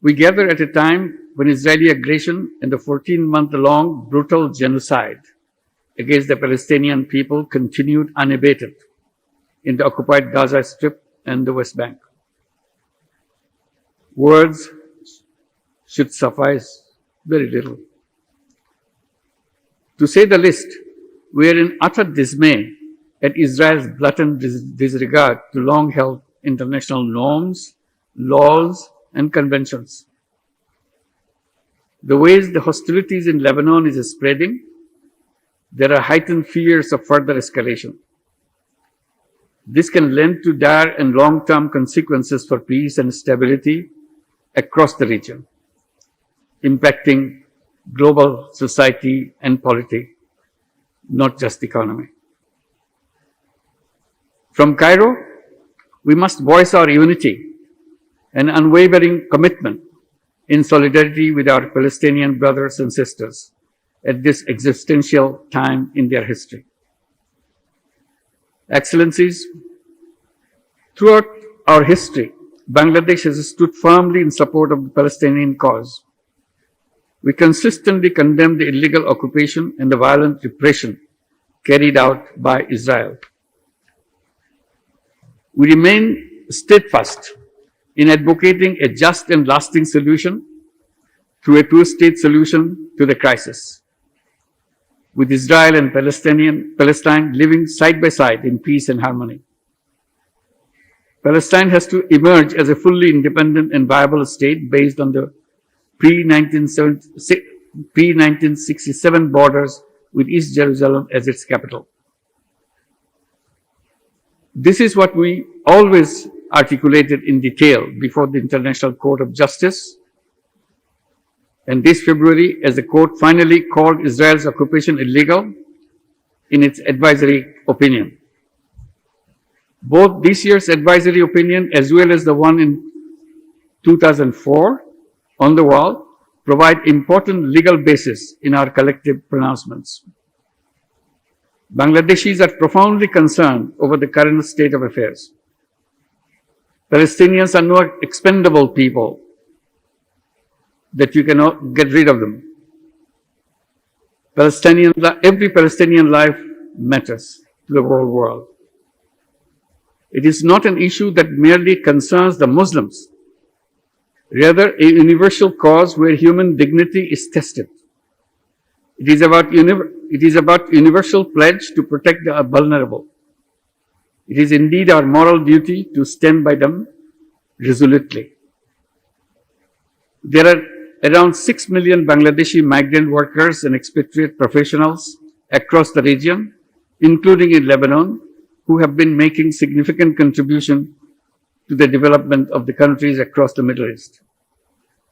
We gather at a time when Israeli aggression and the 14-month-long brutal genocide against the Palestinian people continued unabated in the occupied Gaza Strip and the West Bank. Words should suffice very little. To say the least, we are in utter dismay at Israel's blatant disregard to long-held international norms, laws, and conventions. The ways the hostilities in Lebanon is spreading, there are heightened fears of further escalation. This can lend to dire and long-term consequences for peace and stability across the region, impacting global society and polity, not just economy. From Cairo, we must voice our unity and unwavering commitment in solidarity with our Palestinian brothers and sisters at this existential time in their history. Excellencies, throughout our history, Bangladesh has stood firmly in support of the Palestinian cause. We consistently condemn the illegal occupation and the violent repression carried out by Israel. We remain steadfast in advocating a just and lasting solution through a two-state solution to the crisis, with Israel and Palestine living side by side in peace and harmony. Palestine has to emerge as a fully independent and viable state based on the pre-1967 borders with East Jerusalem as its capital. This is what we always articulated in detail before the International Court of Justice. And this February, as the court finally called Israel's occupation illegal in its advisory opinion. Both this year's advisory opinion as well as the one in 2004 on the wall provide important legal basis in our collective pronouncements. Bangladeshis are profoundly concerned over the current state of affairs. Palestinians are not expendable people that you cannot get rid of them. Every Palestinian life matters to the whole world. It is not an issue that merely concerns the Muslims, rather a universal cause where human dignity is tested. It is about universal pledge to protect the vulnerable. It is indeed our moral duty to stand by them resolutely. There are around 6 million Bangladeshi migrant workers and expatriate professionals across the region, including in Lebanon, who have been making significant contribution to the development of the countries across the Middle East.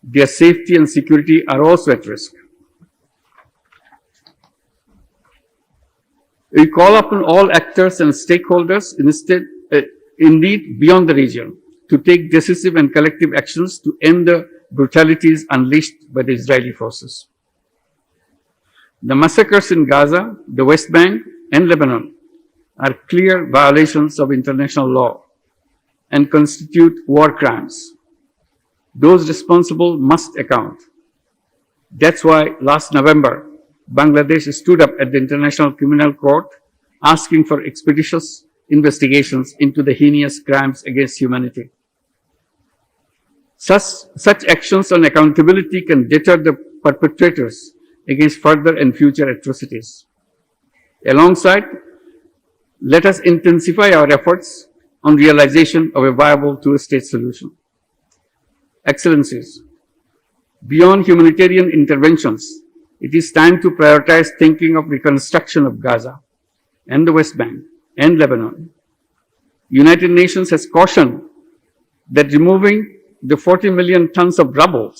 Their safety and security are also at risk. We call upon all actors and stakeholders, indeed beyond the region, to take decisive and collective actions to end the brutalities unleashed by the Israeli forces. The massacres in Gaza, the West Bank, and Lebanon are clear violations of international law and constitute war crimes. Those responsible must account. That's why last November, Bangladesh stood up at the International Criminal Court asking for expeditious investigations into the heinous crimes against humanity. Such actions on accountability can deter the perpetrators against further and future atrocities. Alongside, let us intensify our efforts on realization of a viable two-state solution. Excellencies, beyond humanitarian interventions, it is time to prioritize thinking of reconstruction of Gaza and the West Bank and Lebanon. United Nations has cautioned that removing the 40 million tons of rubble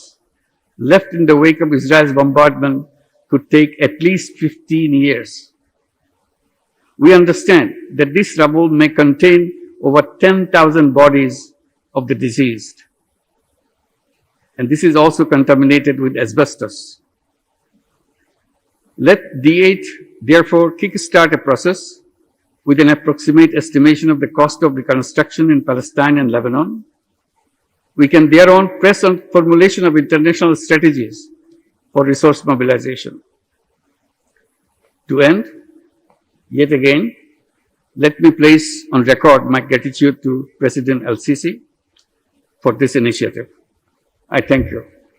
left in the wake of Israel's bombardment could take at least 15 years. We understand that this rubble may contain over 10,000 bodies of the deceased. And this is also contaminated with asbestos. Let D8 therefore kickstart a process with an approximate estimation of the cost of reconstruction in Palestine and Lebanon, We can thereon press on formulation of international strategies for resource mobilization. To end, yet again, let me place on record my gratitude to President El-Sisi for this initiative. I thank you.